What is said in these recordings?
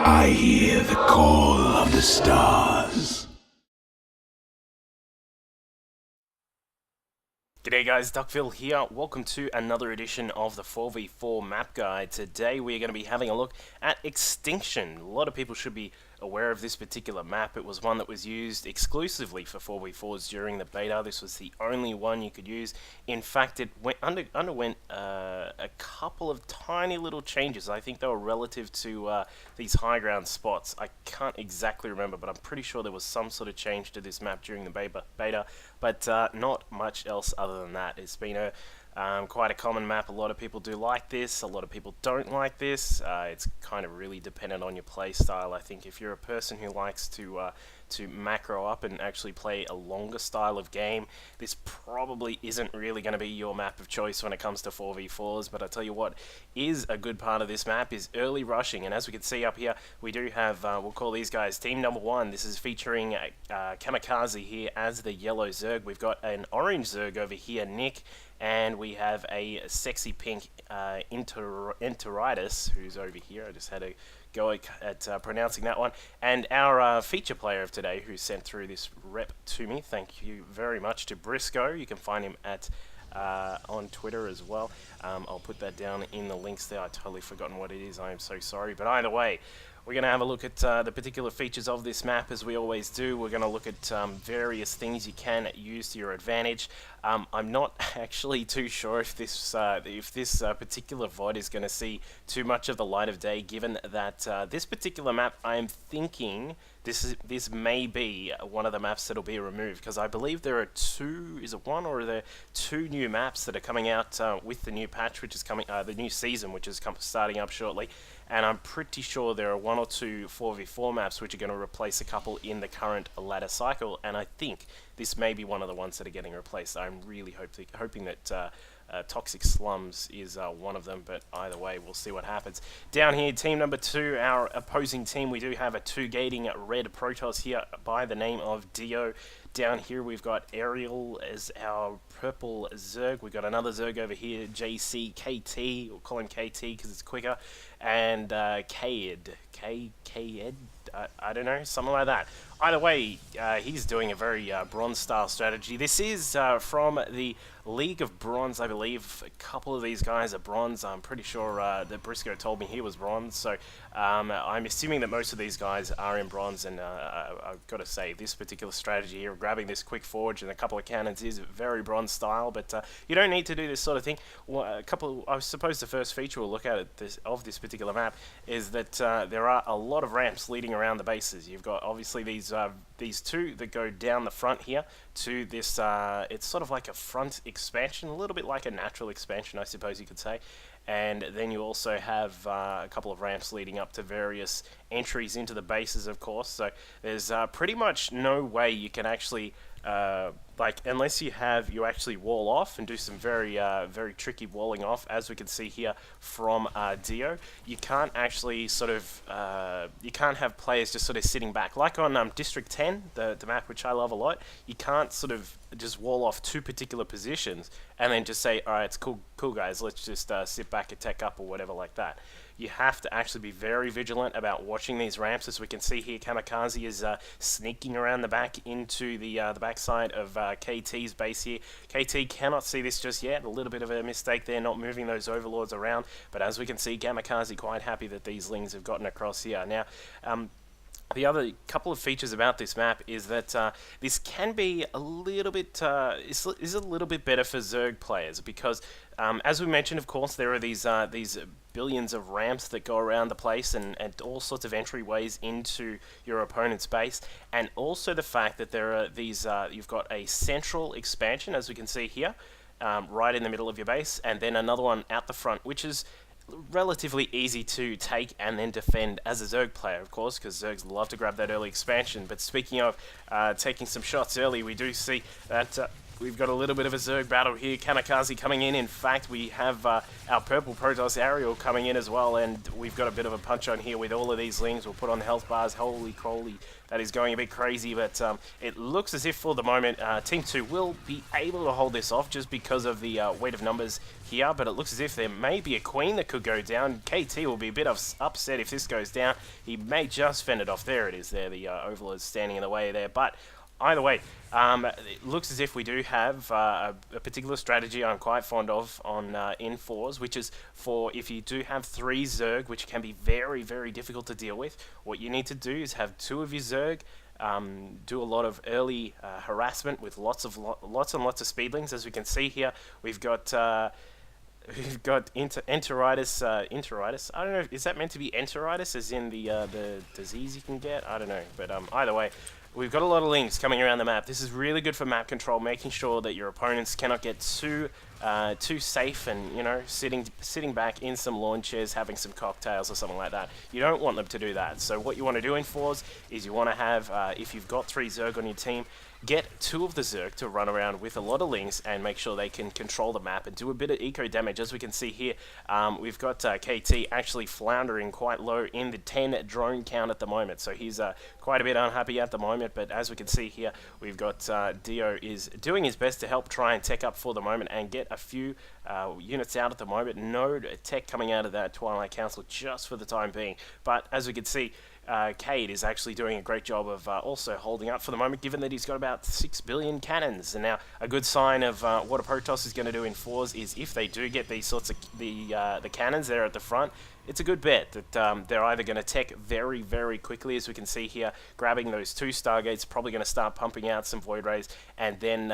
I hear the call of the stars. G'day guys, Duckville here. Welcome to another edition of the 4v4 map guide. Today we are going to be having a look at Extinction. A lot of people should be aware of this particular map. It was one that was used exclusively for 4v4s during the beta. This was the only one you could use. In fact, it underwent a couple of tiny little changes. I think they were relative to these high ground spots. I can't exactly remember, but I'm pretty sure there was some sort of change to this map during the beta, but not much else other than that. It's been quite a common map. A lot of people do like this, a lot of people don't like this. It's kind of really dependent on your play style. I think if you're a person who likes to macro up and actually play a longer style of game, this probably isn't really going to be your map of choice when it comes to 4v4s. But I tell you what is a good part of this map is early rushing, and as we can see up here, we do have, we'll call these guys Team Number 1. This is featuring Kamikaze here as the yellow Zerg. We've got an orange Zerg over here, Nick, and we have a sexy pink Enteritis, who's over here. I just had a go at pronouncing that one. And our feature player of today, who sent through this rep to me, thank you very much to Briscoe. You can find him at on Twitter as well. I'll put that down in the links there. I totally forgotten what it is. I am so sorry. But either way, we're going to have a look at the particular features of this map, as we always do. We're going to look at various things you can use to your advantage. I'm not actually too sure if this particular VOD is going to see too much of the light of day, given that this particular map, I am thinking this may be one of the maps that'll be removed, because I believe there are one or are there two new maps that are coming out with the new patch, which is coming, the new season, which is starting up shortly. And I'm pretty sure there are one or two 4v4 maps which are going to replace a couple in the current ladder cycle, and I think this may be one of the ones that are getting replaced. I'm really hoping that Toxic Slums is one of them, but either way, we'll see what happens. Down here, team number 2, our opposing team, we do have a 2-gating red Protoss here by the name of Dio. Down here, we've got Ariel as our purple Zerg. We've got another Zerg over here, JCKT, we'll call him KT because it's quicker, and Kaed, I don't know, something like that. Either way, he's doing a very bronze-style strategy. This is from the League of Bronze, I believe. A couple of these guys are bronze. I'm pretty sure that Briscoe told me he was bronze, so I'm assuming that most of these guys are in bronze, and I've got to say, this particular strategy here, grabbing this quick forge and a couple of cannons, is very bronze style, but you don't need to do this sort of thing. I suppose the first feature we'll look at of this particular map is that there are a lot of ramps leading around the bases. You've got obviously these two that go down the front here to this, it's sort of like a front expansion, a little bit like a natural expansion, I suppose you could say. And then you also have a couple of ramps leading up to various entries into the bases, of course. So there's pretty much no way you can actually, unless you actually wall off and do some very tricky walling off, as we can see here from Dio. You can't actually you can't have players just sort of sitting back. Like on District 10, the map which I love a lot, you can't sort of just wall off two particular positions and then just say, alright, it's cool guys, let's just sit back and tech up or whatever like that. You have to actually be very vigilant about watching these ramps. As we can see here, Kamikaze is sneaking around the back into the backside of KT's base here. KT cannot see this just yet. A little bit of a mistake there, not moving those overlords around. But as we can see, Kamikaze quite happy that these lings have gotten across here. Now, the other couple of features about this map is that this can be a little bit is a little bit better for Zerg players, because as we mentioned, of course, there are these billions of ramps that go around the place, and all sorts of entryways into your opponent's base, and also the fact that there are these you've got a central expansion, as we can see here, right in the middle of your base, and then another one out the front, which is relatively easy to take and then defend as a Zerg player, of course, because Zergs love to grab that early expansion. But speaking of taking some shots early, we do see that we've got a little bit of a Zerg battle here. Kamikaze coming in. In fact, we have our purple Protoss Ariel coming in as well, and we've got a bit of a punch on here with all of these lings. We'll put on the health bars. Holy crawly, that is going a bit crazy, but it looks as if for the moment Team 2 will be able to hold this off just because of the weight of numbers here, but it looks as if there may be a queen that could go down. KT will be a bit upset if this goes down. He may just fend it off. There it is there. The Overlord standing in the way there, but either way, it looks as if we do have a particular strategy I'm quite fond of on in 4s, which is for if you do have 3 Zerg, which can be very, very difficult to deal with, what you need to do is have 2 of your Zerg, do a lot of early harassment with lots and lots of speedlings. As we can see here, we've got enteritis. Enteritis. I don't know. Is that meant to be enteritis, as in the disease you can get? I don't know. But either way, we've got a lot of lings coming around the map. This is really good for map control, making sure that your opponents cannot get too safe and, you know, sitting back in some lawn chairs having some cocktails or something like that. You don't want them to do that. So what you want to do in 4s is you want to have, if you've got 3 Zerg on your team, get 2 of the Zerg to run around with a lot of lings and make sure they can control the map and do a bit of eco damage. As we can see here, we've got KT actually floundering quite low in the 10 drone count at the moment, so he's quite a bit unhappy at the moment. But as we can see here, we've got Dio is doing his best to help try and tech up for the moment and get a few units out at the moment. No tech coming out of that Twilight Council just for the time being, but as we can see, Cade is actually doing a great job of also holding up for the moment, given that he's got about 6 billion cannons. And now a good sign of what a Protoss is going to do in 4s is if they do get these sorts of the cannons there at the front, it's a good bet that they're either going to tech very, very quickly, as we can see here, grabbing those 2 Stargates, probably going to start pumping out some Void Rays, and then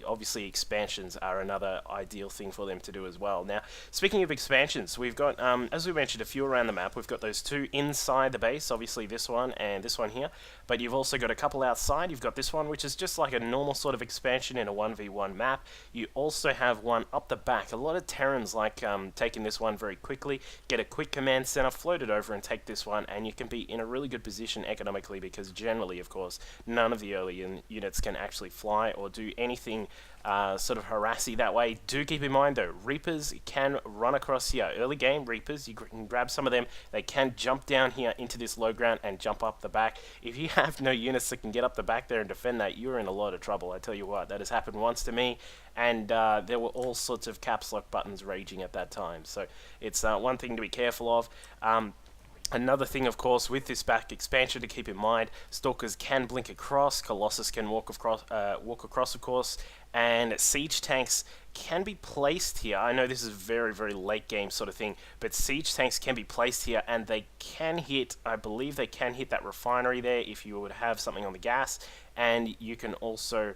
obviously expansions are another ideal thing for them to do as well. Now, speaking of expansions, we've got, as we mentioned, a few around the map. We've got those 2 inside the base, obviously this one and this one here, but you've also got a couple outside. You've got this one, which is just like a normal sort of expansion in a 1v1 map. You also have one up the back. A lot of Terrans like taking this one very quickly, get a quick command center, float it over and take this one, and you can be in a really good position economically, because generally, of course, none of the early units can actually fly or do anything sort of harassy that way. Do keep in mind though, Reapers can run across here. Early game Reapers, you can grab some of them. They can jump down here into this low ground and jump up the back. If you have no units that can get up the back there and defend that, you're in a lot of trouble. I tell you what, that has happened once to me, and there were all sorts of caps lock buttons raging at that time. So it's one thing to be careful of. Another thing, of course, with this back expansion to keep in mind, Stalkers can blink across, Colossus can walk across, of course, and siege tanks can be placed here. I know this is a very, very late game sort of thing, but siege tanks can be placed here, and they can hit, I believe they can hit that refinery there if you would have something on the gas, and you can also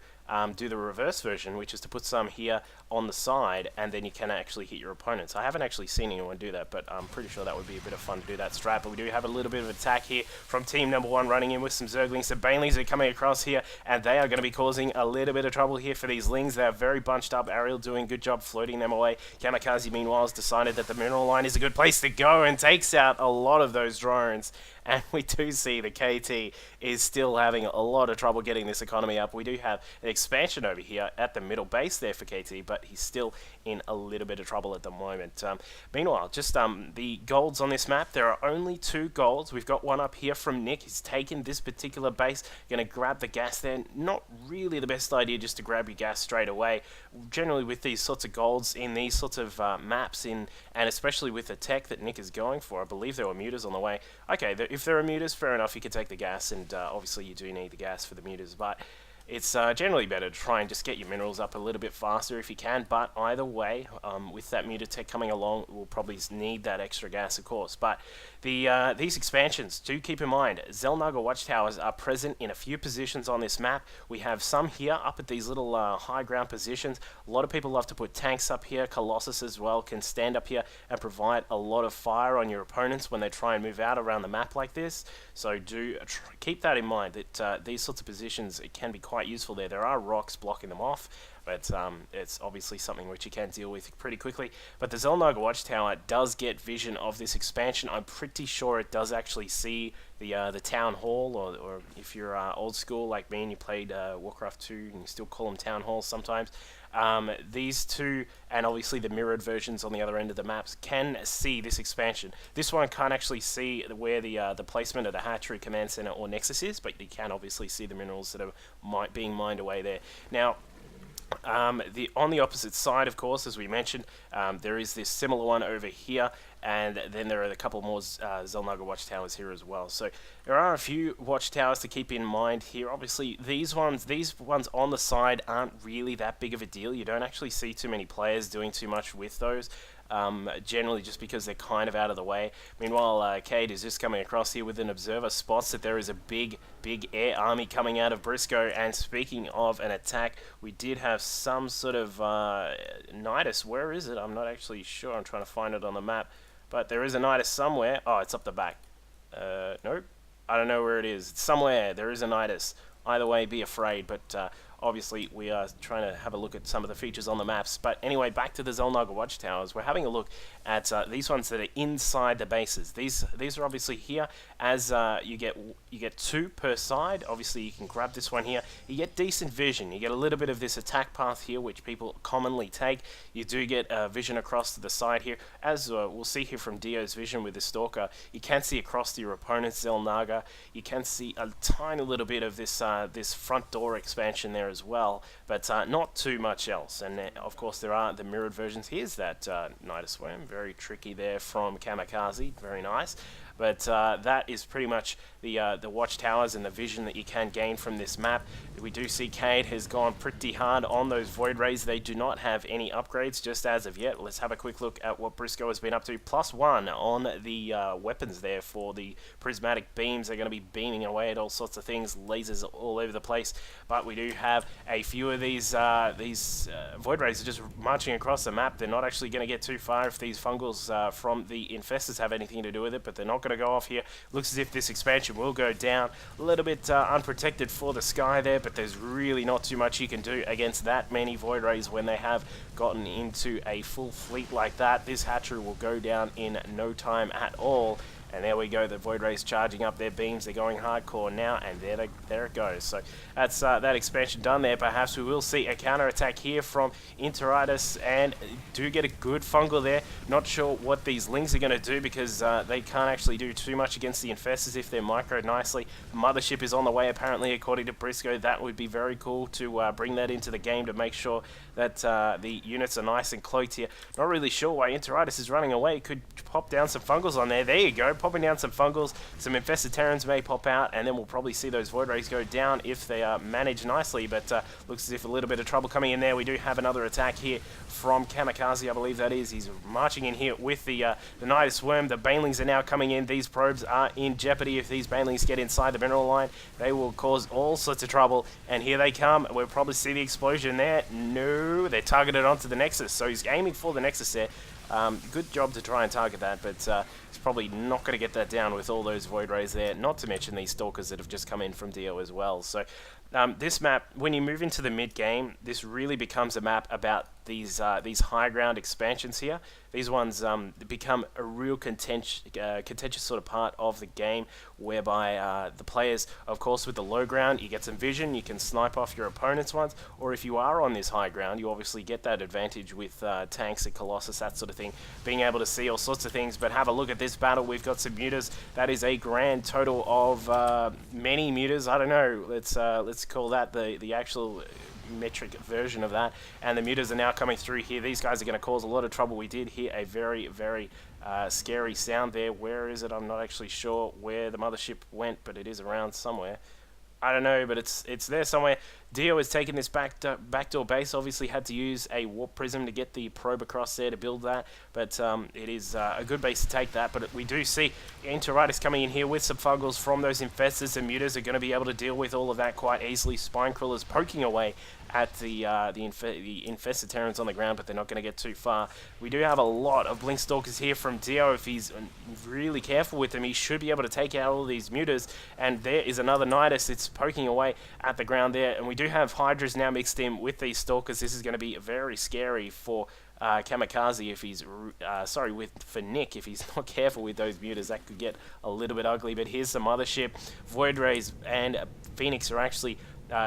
do the reverse version, which is to put some here on the side, and then you can actually hit your opponents. I haven't actually seen anyone do that, but I'm pretty sure that would be a bit of fun to do that strat. But we do have a little bit of attack here from team number 1 running in with some Zerglings. The Banelings are coming across here, and they are going to be causing a little bit of trouble here for these Lings. They're very bunched up. Ariel doing a good job floating them away. Kamikaze, meanwhile, has decided that the mineral line is a good place to go and takes out a lot of those drones. And we do see the KT is still having a lot of trouble getting this economy up. We do have an expansion over here at the middle base there for KT, but he's still in a little bit of trouble at the moment. Meanwhile, just the golds on this map, there are only 2 golds. We've got one up here from Nick. He's taken this particular base, going to grab the gas there. Not really the best idea just to grab your gas straight away. Generally with these sorts of golds in these sorts of maps, and especially with the tech that Nick is going for, I believe there were mutas on the way. Okay, if there are mutas, fair enough, you can take the gas, and obviously you do need the gas for the mutas, but it's generally better to try and just get your minerals up a little bit faster if you can. But either way, with that muta tech coming along, we'll probably need that extra gas, of course. But these expansions, do keep in mind, Zelnaga watchtowers are present in a few positions on this map. We have some here up at these little high ground positions. A lot of people love to put tanks up here. Colossus as well can stand up here and provide a lot of fire on your opponents when they try and move out around the map like this. So do keep that in mind, that these sorts of positions, it can be quite useful there. There are rocks blocking them off, but it's obviously something which you can deal with pretty quickly. But the Xel'Naga Watchtower does get vision of this expansion. I'm pretty sure it does actually see the town hall, or if you're old school like me and you played Warcraft 2 and you still call them town halls sometimes, these two, and obviously the mirrored versions on the other end of the maps, can see this expansion. This one can't actually see where the placement of the hatchery, command center, or nexus is, but you can obviously see the minerals that are being mined away there. Now, on the opposite side, of course, as we mentioned, there is this similar one over here, and then there are a couple more Xel'Naga watchtowers here as well. So there are a few watchtowers to keep in mind here. Obviously, these ones on the side aren't really that big of a deal. You don't actually see too many players doing too much with those. Generally just because they're kind of out of the way. Meanwhile, Cade is just coming across here with an observer, spots that there is a big air army coming out of Briscoe. And speaking of an attack, we did have some sort of Nidus. Where is it? I'm not actually sure. I'm trying to find it on the map. But there is a Nidus somewhere. Oh, it's up the back. Nope. I don't know where it is. It's somewhere. There is a Nidus. Either way, be afraid. But obviously, we are trying to have a look at some of the features on the maps. But anyway, back to the Xel'Naga Watchtowers. We're having a look at these ones that are inside the bases. These are obviously here, as you get 2 per side. Obviously, you can grab this one here. You get decent vision. You get a little bit of this attack path here, which people commonly take. You do get vision across to the side here. As we'll see here from Dio's vision with the Stalker, you can see across to your opponent's Xel'Naga. You can see a tiny little bit of this this front door expansion there as well, but not too much else. And of course, there are the mirrored versions. Here's that Nidus Worm, very tricky there from Kamikaze, very nice. But that is pretty much the watchtowers and the vision that you can gain from this map. We do see Cade has gone pretty hard on those Void Rays. They do not have any upgrades just as of yet. Let's have a quick look at what Briscoe has been up to. +1 on the weapons there for the prismatic beams. They're going to be beaming away at all sorts of things, lasers all over the place. But we do have a few of these Void Rays are just marching across the map. They're not actually going to get too far if these fungals from the infestors have anything to do with it, but they're not going to go off here. Looks as if this expansion will go down. A little bit unprotected for the sky there, but there's really not too much you can do against that many Void Rays when they have gotten into a full fleet like that. This hatchery will go down in no time at all. And there we go, the Void Rays charging up their beams. They're going hardcore now, and there it goes. So that's that expansion done there. Perhaps we will see a counter-attack here from Interitus, and do get a good fungal there. Not sure what these Lings are going to do, because they can't actually do too much against the Infestors if they're microed nicely. Mothership is on the way, apparently, according to Briscoe. That would be very cool to bring that into the game to make sure that the units are nice and cloaked here. Not really sure why Interitus is running away. Could pop down some fungals on there. There you go. Popping down some fungals, some infested Terrans may pop out, and then we'll probably see those Void Rays go down if they are managed nicely, but looks as if a little bit of trouble coming in there. We do have another attack here from Kamikaze, I believe that is. He's marching in here with the Nidus Worm. The Banelings are now coming in. These probes are in jeopardy. If these Banelings get inside the mineral line, they will cause all sorts of trouble, and here they come. We'll probably see the explosion there. No, they're targeted onto the Nexus, so he's aiming for the Nexus there. Good job to try and target that, but he's probably not going to get that down with all those Void Rays there, not to mention these Stalkers that have just come in from Dio as well. So this map, when you move into the mid-game, this really becomes a map about these high ground expansions here. These ones become a real contentious sort of part of the game, whereby the players, of course, with the low ground, you get some vision, you can snipe off your opponent's ones, or if you are on this high ground, you obviously get that advantage with tanks and Colossus, that sort of thing, being able to see all sorts of things. But have a look at this battle. We've got some mutas. That is a grand total of many mutas. I don't know. Let's call that the actual metric version of that, and the mutas are now coming through here. These guys are going to cause a lot of trouble. We did hear a very scary sound there. Where is it? I'm not actually sure where the mothership went, but it is around somewhere. I don't know, but it's there somewhere. Dio has taken this backdoor base. Obviously had to use a warp prism to get the probe across there to build that, but it is a good base to take that. But we do see Interitus coming in here with some fungals from those infestors, and mutas are going to be able to deal with all of that quite easily. Spine crawlers poking away at the infested Terrans on the ground, but they're not going to get too far. We do have a lot of Blink Stalkers here from Dio. If he's really careful with them, he should be able to take out all these mutas. And there is another Nidus. It's poking away at the ground there, and we do have Hydras now mixed in with these Stalkers. This is going to be very scary for Kamikaze if he's for Nick if he's not careful with those mutas. That could get a little bit ugly. But here's the Mothership. Void Rays and Phoenix are actually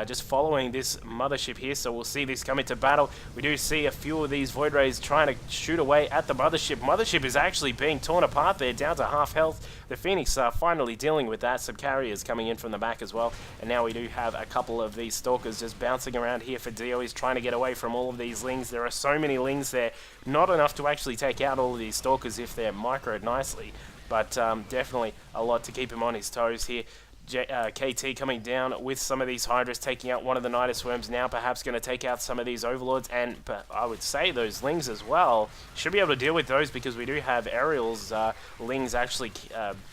just following this Mothership here, so we'll see this come into battle. We do see a few of these Void Rays trying to shoot away at the Mothership. Mothership is actually being torn apart there, down to half health. The Phoenix are finally dealing with that. Some carriers coming in from the back as well, and now we do have a couple of these Stalkers just bouncing around here for Dio. He's trying to get away from all of these Lings. There are so many Lings there, not enough to actually take out all of these Stalkers if they're microed nicely, but definitely a lot to keep him on his toes here. KT coming down with some of these Hydras, taking out one of the Nidus Worms, now perhaps going to take out some of these Overlords, and I would say those Lings as well. Should be able to deal with those because we do have Aerial's Lings actually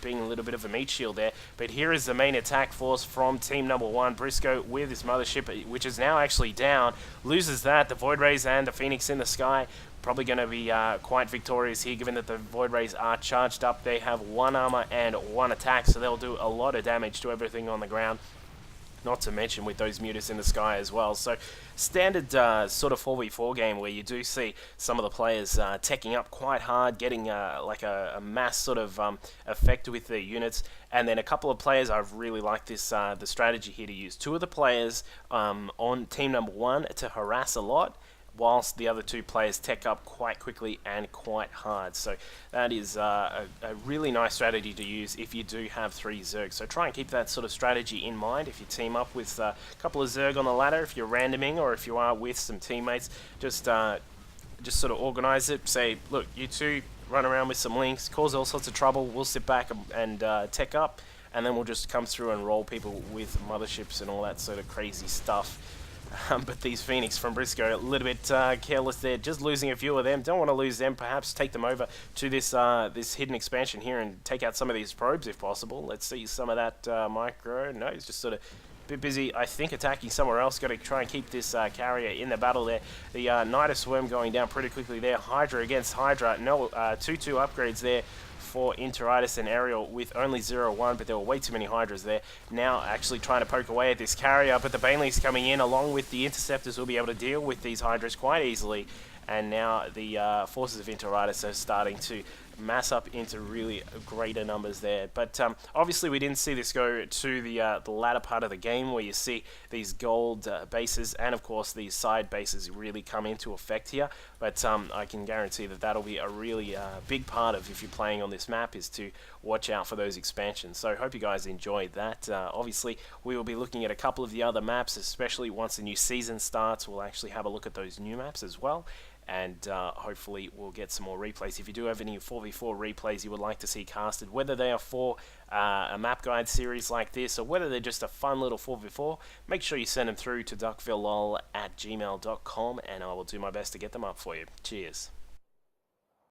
being a little bit of a meat shield there. But here is the main attack force from team number 1. Briscoe with his Mothership, which is now actually down, loses that. The Void Rays and the Phoenix in the sky probably going to be quite victorious here, given that the Void Rays are charged up. They have 1 armor and 1 attack, so they'll do a lot of damage to everything on the ground. Not to mention with those mutas in the sky as well. So standard sort of 4v4 game where you do see some of the players teching up quite hard, getting like a mass sort of effect with their units. And then a couple of players, I've really liked this the strategy here to use 2 of the players on team number 1 to harass a lot, whilst the other 2 players tech up quite quickly and quite hard. So that is a really nice strategy to use if you do have 3 Zergs. So try and keep that sort of strategy in mind if you team up with a couple of Zerg on the ladder, if you're randoming, or if you are with some teammates. Just sort of organize it. Say, look, you 2 run around with some Links, cause all sorts of trouble. We'll sit back and tech up, and then we'll just come through and roll people with Motherships and all that sort of crazy stuff. But these Phoenix from Briscoe, a little bit careless there, just losing a few of them. Don't want to lose them. Perhaps take them over to this this hidden expansion here and take out some of these probes if possible. Let's see some of that micro. No, he's just sort of a bit busy, I think, attacking somewhere else. Got to try and keep this carrier in the battle there. The Nidus Worm going down pretty quickly there. Hydra against Hydra. No 2-2 upgrades there for Interitis and Aerial with only 0-1, but there were way too many Hydras there. Now actually trying to poke away at this carrier, but the Banelings coming in along with the Interceptors will be able to deal with these Hydras quite easily. And now the forces of Interitis are starting to mass up into really greater numbers there. But obviously we didn't see this go to the latter part of the game where you see these gold bases and of course these side bases really come into effect here. But I can guarantee that that'll be a really big part of if you're playing on this map, is to watch out for those expansions. So I hope you guys enjoyed that. Obviously we will be looking at a couple of the other maps, especially once the new season starts. We'll actually have a look at those new maps as well. And hopefully we'll get some more replays. If you do have any 4v4 replays you would like to see casted, whether they are for a map guide series like this or whether they're just a fun little 4v4, make sure you send them through to DUCKVILLELOL@gmail.com and I will do my best to get them up for you. Cheers.